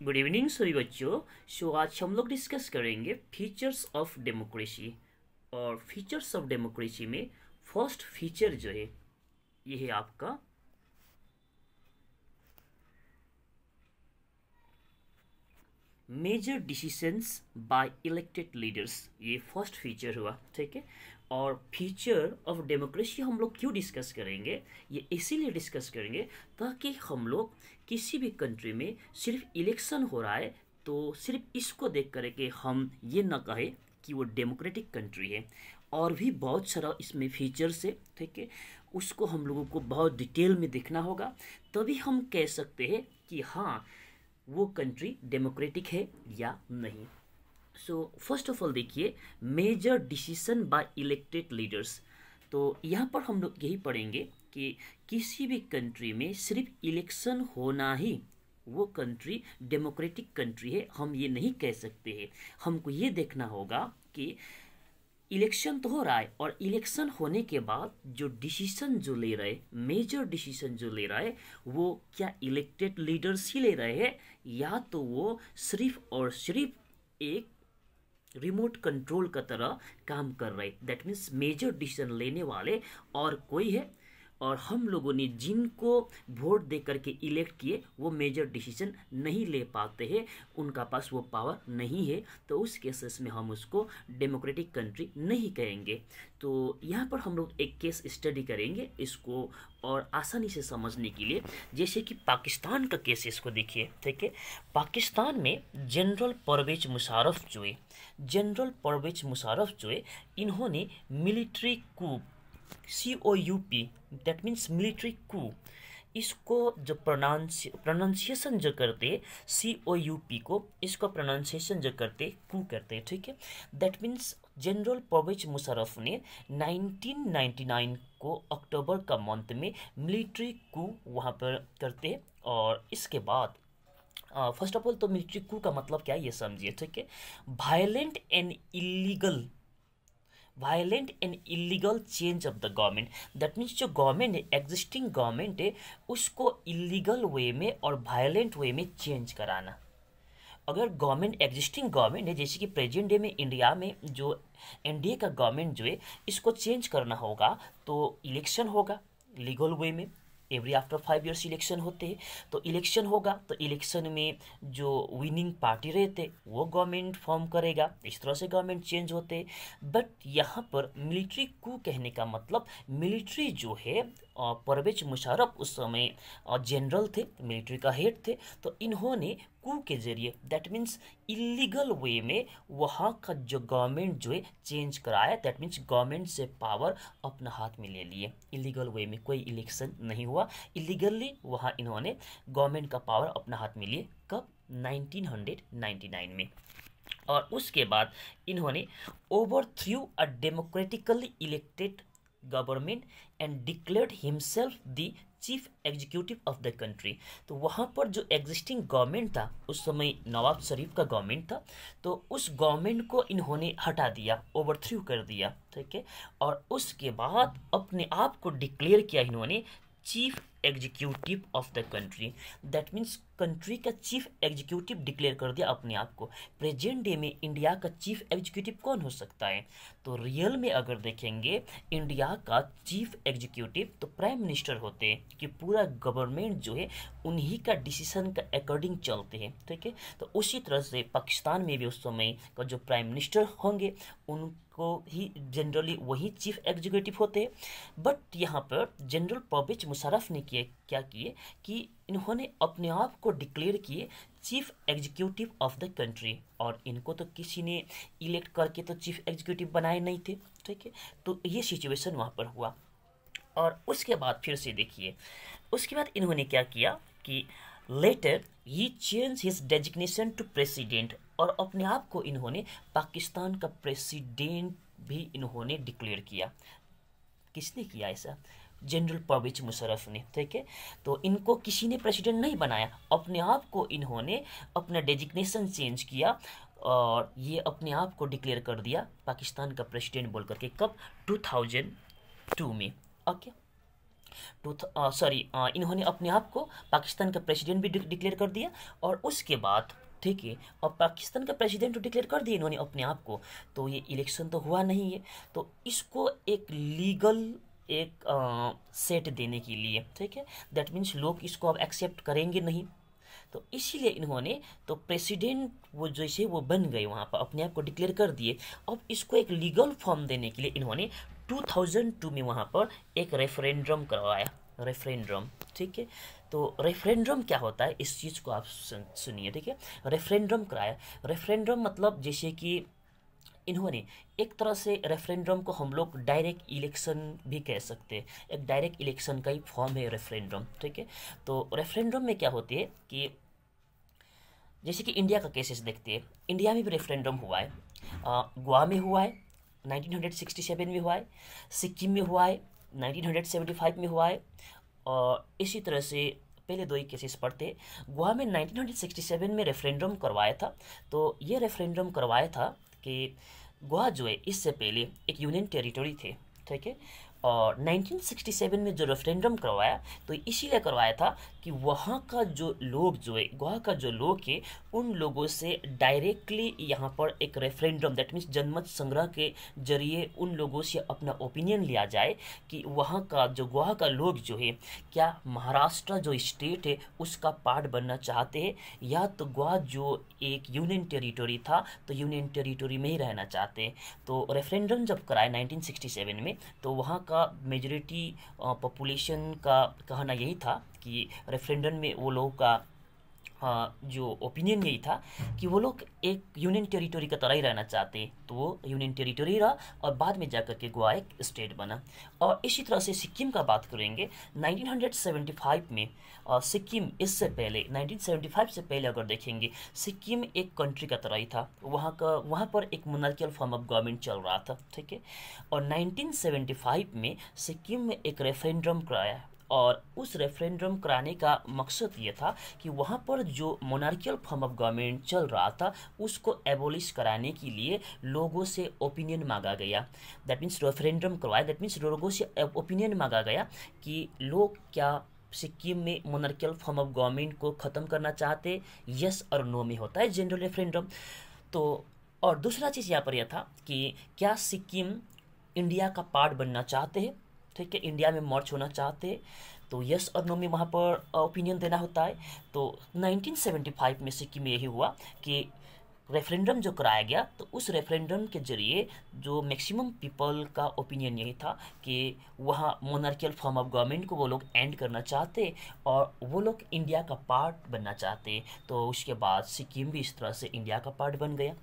Good evening सभी बच्चों। आज हम लोग डिस्कस करेंगे फीचर्स ऑफ डेमोक्रेसी। और फीचर्स ऑफ डेमोक्रेसी में फर्स्ट फीचर जो है ये है आपका major decisions by elected leaders. ये फर्स्ट फीचर हुआ, ठीक है। और फीचर ऑफ डेमोक्रेसी हम लोग क्यों डिस्कस करेंगे, ये इसीलिए डिस्कस करेंगे ताकि हम लोग किसी भी कंट्री में सिर्फ इलेक्शन हो रहा है तो सिर्फ इसको देख कर के हम ये ना कहें कि वो डेमोक्रेटिक कंट्री है। और भी बहुत सारा इसमें फीचर्स है, ठीक है। उसको हम लोगों को बहुत डिटेल में देखना होगा, तभी हम कह सकते हैं कि हाँ वो कंट्री डेमोक्रेटिक है या नहीं। सो फर्स्ट ऑफ ऑल देखिए, major decision by elected leaders. तो यहाँ पर हम लोग यही पढ़ेंगे कि किसी भी कंट्री में सिर्फ इलेक्शन होना ही वो कंट्री डेमोक्रेटिक कंट्री है, हम ये नहीं कह सकते हैं। हमको ये देखना होगा कि इलेक्शन तो हो रहा है और इलेक्शन होने के बाद जो डिसीजन जो ले रहे, मेजर डिसीजन जो ले रहा है, वो क्या इलेक्टेड लीडर्स ही ले रहे हैं या तो वो सिर्फ और सिर्फ एक रिमोट कंट्रोल का तरह काम कर रहे। दैट मीन्स मेजर डिसीजन लेने वाले और कोई है, और हम लोगों ने जिनको वोट दे करके इलेक्ट किए वो मेजर डिसीजन नहीं ले पाते हैं, उनका पास वो पावर नहीं है, तो उस केसेस में हम उसको डेमोक्रेटिक कंट्री नहीं कहेंगे। तो यहाँ पर हम लोग एक केस स्टडी करेंगे इसको और आसानी से समझने के लिए। जैसे कि पाकिस्तान का केस, इसको देखिए, ठीक है। पाकिस्तान में जनरल परवेज मुशर्रफ जो है इन्होंने military coup, COUP, that means military coup, इसको जो प्रोनाउंसिएशन जो करते COUP को, इसको प्रोनाउंसिएशन जो करते कू करते हैं, ठीक है। That means general Pervez Musharraf ने 1999 को अक्टूबर का मंथ में मिलिट्री कू वहाँ पर करते हैं। और इसके बाद फर्स्ट ऑफ ऑल तो मिलिट्री कू का मतलब क्या है ये समझिए, ठीक है। Violent and illegal change of the government. That means जो गवर्नमेंट है, एग्जिस्टिंग गवर्नमेंट है, उसको इलीगल वे में और वायलेंट वे में चेंज कराना। अगर गवर्नमेंट एग्जिस्टिंग गवर्नमेंट है, जैसे कि प्रेजेंट डे में इंडिया में जो NDA का गवर्नमेंट जो है, इसको चेंज करना होगा तो इलेक्शन होगा लीगल वे में। एवरी आफ्टर 5 ईयर्स इलेक्शन होते हैं, तो इलेक्शन होगा, तो इलेक्शन में जो विनिंग पार्टी रहते वो गवर्नमेंट फॉर्म करेगा, इस तरह से गवर्नमेंट चेंज होते हैं। बट यहाँ पर मिलिट्री कू कहने का मतलब, मिलिट्री जो है, परवेज मुशर्रफ उस समय जनरल थे, मिलिट्री का हेड थे, तो इन्होंने कू के जरिए, दैट मीन्स इलीगल वे में वहाँ का जो गवर्नमेंट जो है चेंज कराया। दैट मीन्स गवर्नमेंट से पावर अपना हाथ में ले लिए। इलीगल वे में कोई इलेक्शन नहीं हुआ, इलीगली वहाँ इन्होंने गवर्नमेंट का पावर अपना हाथ में लिए। कब? 1999 में। और उसके बाद इन्होंने overthrew a democratically elected government and declared himself the chief executive of the country. तो वहाँ पर जो एग्जिस्टिंग गवर्नमेंट था, उस समय नवाब शरीफ का गवर्नमेंट था, तो उस गवर्नमेंट को इन्होंने हटा दिया, ओवरथ्रू कर दिया, ठीक है। और उसके बाद अपने आप को डिक्लेयर किया इन्होंने chief executive of the country. That means country का चीफ एग्जीक्यूटिव डिक्लेयर कर दिया अपने आप को। प्रेजेंट डे में इंडिया का चीफ एग्जीक्यूटिव कौन हो सकता है? तो रियल में अगर देखेंगे इंडिया का चीफ एग्जीक्यूटिव तो प्राइम मिनिस्टर होते हैं, कि पूरा गवर्नमेंट जो है उन्हीं का डिसीजन का अकॉर्डिंग चलते हैं, ठीक है। तो उसी तरह से पाकिस्तान में भी उस समय का जो प्राइम मिनिस्टर होंगे उनको ही जनरली वही चीफ एग्जीक्यूटिव होते हैं। बट यहाँ पर जनरल परवेज मुशर्रफ ने क्या किए कि इन्होंने अपने आप को डिक्लेयर किए chief executive of the country, और इनको तो किसी ने इलेक्ट करके तो चीफ एग्जीक्यूटिव बनाए नहीं थे, ठीक है। तो ये सिचुएशन वहाँ पर हुआ। और उसके बाद फिर से देखिए, उसके बाद इन्होंने क्या किया कि लेटर ही change his designation to president, और अपने आप को इन्होंने पाकिस्तान का प्रेसिडेंट भी इन्होंने डिक्लेयर किया। किसने किया ऐसा? जनरल परवेज मुशर्रफ ने, ठीक है। तो इनको किसी ने प्रेसिडेंट नहीं बनाया, अपने आप को इन्होंने अपना डेजिग्नेशन चेंज किया और ये अपने आप को डिक्लेयर कर दिया पाकिस्तान का प्रेसिडेंट बोल करके। कब? 2002 में, ओके। इन्होंने अपने आप को पाकिस्तान का प्रेसिडेंट भी डिक्लेयर कर दिया। और उसके बाद ठीक है, और पाकिस्तान का प्रेसिडेंट तो डिक्लेयर कर दिया इन्होंने अपने आप को, तो ये इलेक्शन तो हुआ नहीं है। तो इसको एक लीगल एक सेट देने के लिए, ठीक है, दैट मीन्स लोग इसको अब एक्सेप्ट करेंगे नहीं। तो इसीलिए इन्होंने तो प्रेसिडेंट वो जैसे वो बन गए वहाँ पर, अपने आप को डिक्लेयर कर दिए। अब इसको एक लीगल फॉर्म देने के लिए इन्होंने 2002 में वहाँ पर एक रेफरेंडम करवाया, रेफरेंडम, ठीक है। तो रेफरेंडम क्या होता है, इस चीज़ को आप सुनिए, ठीक है। रेफरेंडम कराया, रेफरेंडम मतलब जैसे कि इन्होंने एक तरह से रेफरेंडम को हम लोग डायरेक्ट इलेक्शन भी कह सकते हैं, एक डायरेक्ट इलेक्शन का ही फॉर्म है रेफरेंडम, ठीक है। तो रेफरेंडम में क्या होती है कि जैसे कि इंडिया का केसेस देखते हैं, इंडिया में भी रेफरेंडम हुआ है, गोवा में हुआ है 1967 में हुआ है, सिक्किम में हुआ है 1975 में हुआ है, और इसी तरह से पहले दो ही केसेस पढ़ते। गोवा में 1967 में रेफरेंडम करवाया था। तो ये रेफरेंडम करवाया था कि गोवा जो है इससे पहले एक यूनियन टेरिटरी थे, ठीक है। और 1967 में जो रेफरेंडम करवाया तो इसीलिए करवाया था कि वहाँ का जो लोग जो है, गोवा का जो लोग है, उन लोगों से डायरेक्टली यहाँ पर एक रेफरेंडम दैट मीन्स जनमत संग्रह के जरिए उन लोगों से अपना ओपिनियन लिया जाए कि वहाँ का जो गोवा का लोग जो है क्या महाराष्ट्र जो स्टेट है उसका पार्ट बनना चाहते हैं, या तो गोवा जो एक यूनियन टेरिटरी था तो यूनियन टेरिटरी में ही रहना चाहते हैं। तो रेफरेंडम जब कराए 1967 में, तो वहाँ का मेजॉरिटी पॉपुलेशन का कहना यही था कि रेफरेंडम में वो लोगों का जो ओपिनियन यही था कि वो लोग एक यूनियन टेरिटरी की तरह ही रहना चाहते हैं। तो वो यूनियन टेरिटरी रहा और बाद में जाकर के गोवा एक स्टेट बना। और इसी तरह से सिक्किम का बात करेंगे 1975 में, सिक्किम इससे पहले 1975 से पहले अगर देखेंगे सिक्किम एक कंट्री का तरह ही था, वहाँ पर एक मोनार्कियल फॉर्म ऑफ गवर्नमेंट चल रहा था, ठीक है। और 1975 में सिक्किम में एक रेफरेंडम कराया, और उस रेफरेंडम कराने का मकसद ये था कि वहाँ पर जो मोनार्कियल फॉर्म ऑफ गवर्नमेंट चल रहा था उसको एबोलिश कराने के लिए लोगों से ओपिनियन मांगा गया। दैट मीन्स रेफरेंडम करवाया, दैट मीन्स लोगों से ओपिनियन मांगा गया कि लोग क्या सिक्किम में मोनार्कियल फॉर्म ऑफ गवर्नमेंट को ख़त्म करना चाहते, यस और नो में होता है जनरल रेफरेंडम। तो और दूसरा चीज़ यहाँ पर यह था कि क्या सिक्किम इंडिया का पार्ट बनना चाहते हैं, ठीक है, इंडिया में मर्ज होना चाहते हैं, तो यस और नो में वहाँ पर ओपिनियन देना होता है। तो 1975 में सिक्किम में यही हुआ कि रेफरेंडम जो कराया गया, तो उस रेफरेंडम के जरिए जो मैक्सिमम पीपल का ओपिनियन यही था कि वहाँ मोनार्कियल फॉर्म ऑफ गवर्नमेंट को वो लोग एंड करना चाहते और वो लोग इंडिया का पार्ट बनना चाहते। तो उसके बाद सिक्किम भी इस तरह से इंडिया का पार्ट बन गया।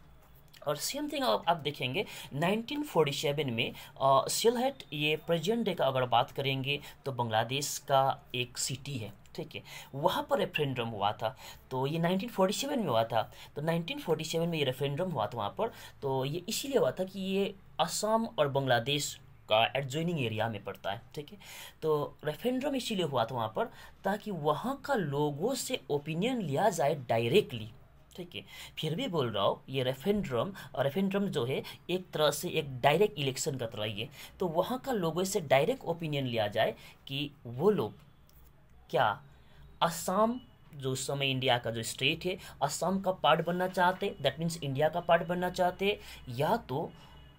और सेम थिंग आप देखेंगे 1947 में सिलहट, ये प्रेजेंट डे का अगर बात करेंगे तो बांग्लादेश का एक सिटी है, ठीक है, वहाँ पर रेफरेंडम हुआ था। तो ये 1947 में हुआ था। तो 1947 में ये रेफरेंडम हुआ था वहाँ पर। तो ये इसीलिए हुआ था कि ये असम और बांग्लादेश का एडजॉइनिंग एरिया में पड़ता है, ठीक है। तो रेफरेंडम इसीलिए हुआ था वहाँ पर ताकि वहाँ का लोगों से ओपिनियन लिया जाए डायरेक्टली, ठीक है। फिर भी बोल रहा हूँ ये रेफरेंडम जो है एक तरह से एक डायरेक्ट इलेक्शन का तरह ही है। तो वहाँ का लोगों से डायरेक्ट ओपिनियन लिया जाए कि वो लोग क्या असम जो उस समय इंडिया का जो स्टेट है असम का पार्ट बनना चाहते, दैट मीन्स इंडिया का पार्ट बनना चाहते, या तो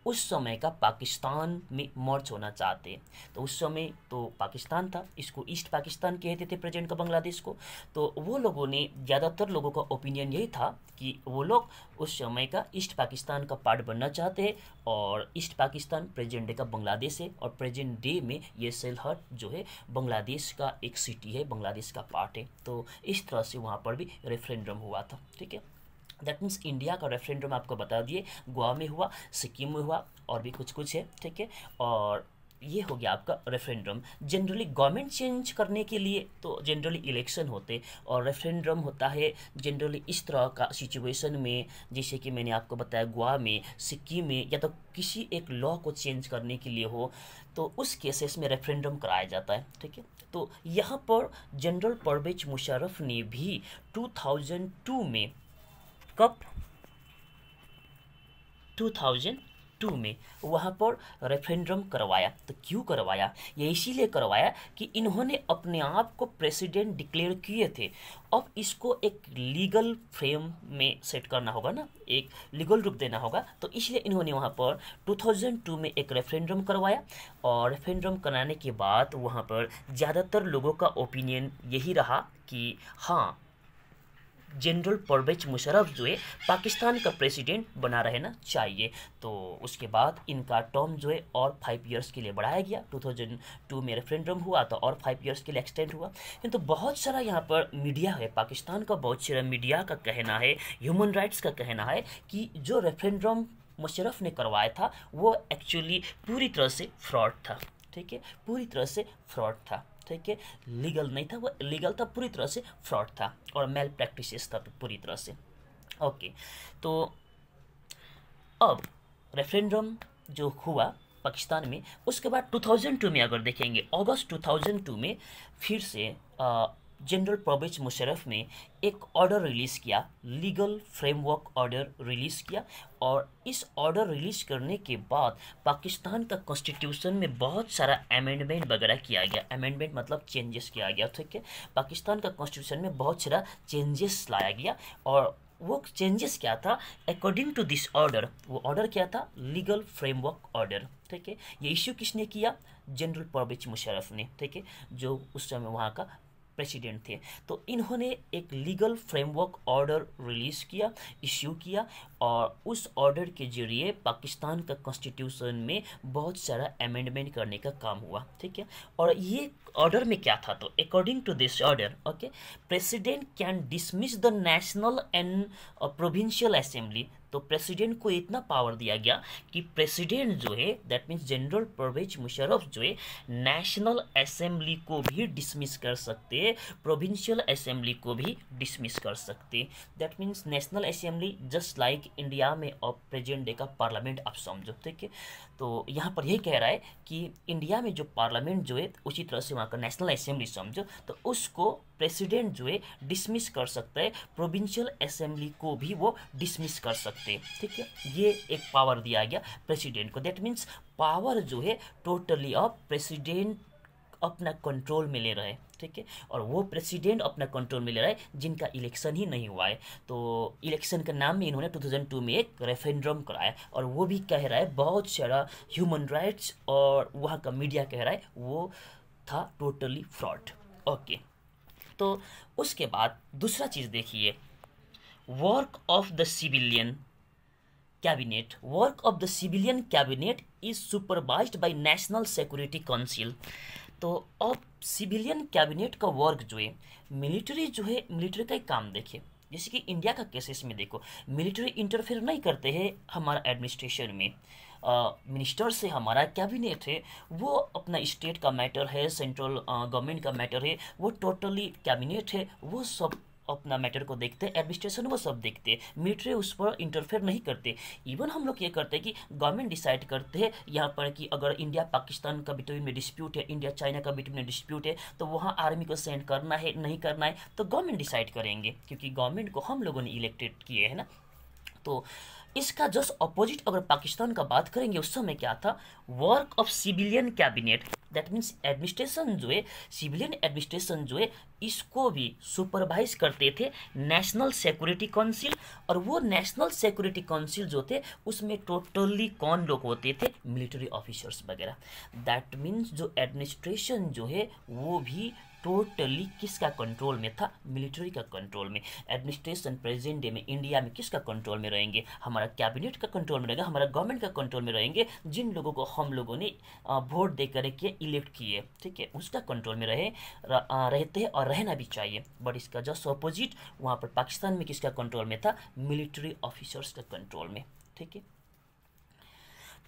उस समय का पाकिस्तान में मर्ज होना चाहते। तो उस समय तो पाकिस्तान था, इसको ईस्ट पाकिस्तान कहते थे प्रेजेंट का बांग्लादेश को। तो वो लोगों ने, ज़्यादातर लोगों का ओपिनियन यही था कि वो लोग उस समय का ईस्ट पाकिस्तान का पार्ट बनना चाहते हैं, और ईस्ट पाकिस्तान प्रेजेंट डे का बांग्लादेश है, और प्रेजेंट डे में ये सिलहट जो है बांग्लादेश का एक सिटी है, बांग्लादेश का पार्ट है। तो इस तरह से वहाँ पर भी रेफरेंडम हुआ था, ठीक है। दैट मीन्स इंडिया का रेफरेंडम आपको बता दिए, गोवा में हुआ, सिक्किम में हुआ, और भी कुछ कुछ है, ठीक है। और ये हो गया आपका रेफरेंडम। जनरली गवर्नमेंट चेंज करने के लिए तो जनरली इलेक्शन होते, और रेफरेंडम होता है जनरली इस तरह का सिचुएशन में, जैसे कि मैंने आपको बताया गोवा में, सिक्किम में, या तो किसी एक लॉ को चेंज करने के लिए हो, तो उस केसेस में रेफरेंडम कराया जाता है, ठीक है। तो यहाँ पर जनरल परवेज मुशर्रफ ने भी 2002 में, कब, 2002 2002 में वहाँ पर रेफरेंडम करवाया। तो क्यों करवाया? ये इसीलिए करवाया कि इन्होंने अपने आप को प्रेसिडेंट डिक्लेयर किए थे। अब इसको एक लीगल फ्रेम में सेट करना होगा ना, एक लीगल रूप देना होगा, तो इसलिए इन्होंने वहाँ पर 2002 में एक रेफरेंडम करवाया। और रेफरेंडम कराने के बाद वहाँ पर ज़्यादातर लोगों का ओपिनियन यही रहा कि हाँ, जनरल परवेज मुशर्रफ जो है पाकिस्तान का प्रेसिडेंट बना रहना चाहिए। तो उसके बाद इनका टर्म जो है और 5 इयर्स के लिए बढ़ाया गया। 2002 में रेफरेंडम हुआ तो और 5 इयर्स के लिए एक्सटेंड हुआ। किंतु बहुत सारा यहाँ पर मीडिया है, पाकिस्तान का बहुत सारा मीडिया का कहना है, ह्यूमन राइट्स का कहना है कि जो रेफरेंडम मुशर्रफ ने करवाया था वो एक्चुअली पूरी तरह से फ्रॉड था। ठीक है, पूरी तरह से फ्रॉड था। ठीक है, लीगल नहीं था, वो इलीगल था, पूरी तरह से फ्रॉड था और मेल प्रैक्टिसेस था पूरी तरह से। ओके, तो अब रेफरेंडम जो हुआ पाकिस्तान में, उसके बाद 2002 में अगर देखेंगे, अगस्त 2002 में फिर से जनरल परवेज मुशर्रफ ने एक ऑर्डर रिलीज़ किया, लीगल फ्रेमवर्क ऑर्डर रिलीज़ किया। और इस ऑर्डर रिलीज़ करने के बाद पाकिस्तान का कॉन्स्टिट्यूशन में बहुत सारा अमेंडमेंट वगैरह किया गया। अमेंडमेंट मतलब चेंजेस किया गया। ठीक है, पाकिस्तान का कॉन्स्टिट्यूशन में बहुत सारा चेंजेस लाया गया। और वो चेंजेस क्या था? अकॉर्डिंग टू दिस ऑर्डर, वो ऑर्डर क्या था? Legal framework order. ठीक है, ये इश्यू किसने किया? जनरल परवेज मुशर्रफ ने। ठीक है, जो उस समय वहाँ का प्रेसिडेंट थे। तो इन्होंने एक लीगल फ्रेमवर्क ऑर्डर रिलीज़ किया, इश्यू किया। और उस ऑर्डर के जरिए पाकिस्तान का कॉन्स्टिट्यूशन में बहुत सारा अमेंडमेंट करने का काम हुआ। ठीक है, और ये ऑर्डर में क्या था? तो according to this order, okay, president can dismiss the national and provincial assembly. तो प्रेसिडेंट को इतना पावर दिया गया कि प्रेसिडेंट जो है, that means general Pervez Musharraf जो है, नेशनल असेंबली को भी डिसमिस कर सकते, प्रोविंशियल असेंबली को भी डिसमिस कर सकते। That means national assembly just like India में अब प्रेजेंट डे का पार्लियामेंट आप समझो। ठीक है, तो यहाँ पर यही कह रहा है कि इंडिया में जो पार्लियामेंट जो है उसी तरह से वहाँ का नेशनल असेंबली समझो, तो उसको प्रेसिडेंट जो है डिसमिस कर सकता है, प्रोविंशियल असेंबली को भी वो डिसमिस कर सकते हैं। ठीक है, ये एक पावर दिया गया प्रेसिडेंट को। दैट मीन्स पावर जो है टोटली अब प्रेसिडेंट अपना कंट्रोल में ले रहे हैं। ठीक है, और वो प्रेसिडेंट अपना कंट्रोल में ले रहा है जिनका इलेक्शन ही नहीं हुआ है। तो इलेक्शन के नाम में इन्होंने 2002 में एक रेफरेंडम कराया, और वो भी कह रहा है, बहुत सारा ह्यूमन राइट्स और वहाँ का मीडिया कह रहा है वो था टोटली फ्रॉड। ओके, तो उसके बाद दूसरा चीज़ देखिए, work of the civilian cabinet. Work of the civilian cabinet is supervised by national security council. तो अब सिविलियन कैबिनेट का वर्क जो है, मिलिट्री जो है, मिलिट्री का ही काम देखे। जैसे कि इंडिया का केसेस में देखो, मिलिट्री इंटरफेयर नहीं करते हैं हमारा एडमिनिस्ट्रेशन में। मिनिस्टर से हमारा कैबिनेट है, वो अपना स्टेट का मैटर है, सेंट्रल गवर्नमेंट का मैटर है, वो टोटली कैबिनेट है, वो सब अपना मैटर को देखते हैं, एडमिनिस्ट्रेशन वो सब देखते हैं, मिलिट्री उस पर इंटरफेयर नहीं करते। इवन हम लोग ये करते हैं कि गवर्नमेंट डिसाइड करते हैं यहाँ पर कि अगर इंडिया पाकिस्तान का बिटवीन में डिस्प्यूट है, इंडिया चाइना का बिटवीन में डिस्प्यूट है, तो वहाँ आर्मी को सेंड करना है नहीं करना है तो गवर्नमेंट डिसाइड करेंगे, क्योंकि गवर्नमेंट को हम लोगों ने इलेक्टेड किए हैं ना। तो इसका जस्ट अपोजिट अगर पाकिस्तान का बात करेंगे, उस समय क्या था? Work of civilian cabinet, that means administration जो है, सिविलियन एडमिनिस्ट्रेशन जो है, इसको भी सुपरवाइज करते थे नेशनल सिक्योरिटी काउंसिल। और वो नेशनल सिक्योरिटी काउंसिल जो थे उसमें टोटली कौन लोग होते थे? मिलिट्री ऑफिसर्स वगैरह। दैट मीन्स जो एडमिनिस्ट्रेशन जो है वो भी टोटली किसका कंट्रोल में था? मिलिट्री का कंट्रोल में। एडमिनिस्ट्रेशन प्रेजेंट डे में इंडिया में किसका कंट्रोल में रहेंगे? हमारा कैबिनेट का कंट्रोल में रहेगा, हमारा गवर्नमेंट का कंट्रोल में रहेंगे, जिन लोगों को हम लोगों ने वोट दे करके इलेक्ट किए। ठीक है, उसका कंट्रोल में रहते हैं और रहना भी चाहिए। बट इसका जस्ट अपोजिट वहाँ पर पाकिस्तान में किसका कंट्रोल में था? मिलिट्री ऑफिसर्स का कंट्रोल में। ठीक है,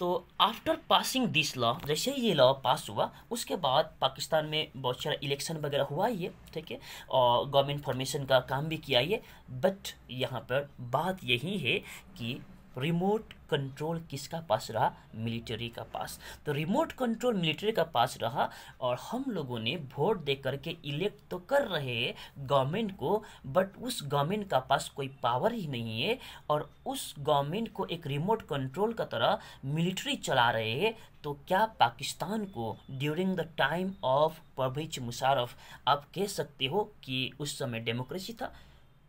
तो आफ्टर पासिंग दिस लॉ, जैसे ही ये लॉ पास हुआ उसके बाद पाकिस्तान में बहुत सारा इलेक्शन वगैरह हुआ ये। ठीक है, और गवर्नमेंट फॉर्मेशन का काम भी किया ये। बट यहाँ पर बात यही है कि रिमोट कंट्रोल किसका पास रहा? मिलिट्री का पास। तो रिमोट कंट्रोल मिलिट्री का पास रहा और हम लोगों ने वोट दे करके इलेक्ट तो कर रहे हैं गवर्नमेंट को, बट उस गवर्नमेंट का पास कोई पावर ही नहीं है और उस गवर्नमेंट को एक रिमोट कंट्रोल का तरह मिलिट्री चला रहे हैं। तो क्या पाकिस्तान को during the time of Pervez Musharraf आप कह सकते हो कि उस समय डेमोक्रेसी था?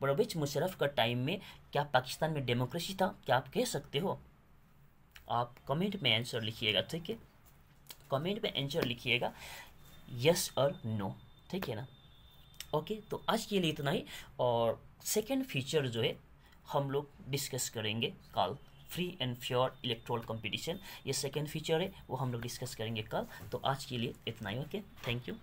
परवेज मुशर्रफ का टाइम में क्या पाकिस्तान में डेमोक्रेसी था? क्या आप कह सकते हो? आप कमेंट में आंसर लिखिएगा, ठीक है? कमेंट में आंसर लिखिएगा यस और नो, ठीक है ना? ओके, तो आज के लिए इतना ही। और सेकेंड फीचर जो है हम लोग डिस्कस करेंगे कल, फ्री एंड फ्योर इलेक्ट्रोल कंपटीशन। ये सेकेंड फीचर है, वो हम लोग डिस्कस करेंगे कल। तो आज के लिए इतना ही। Okay, thank you.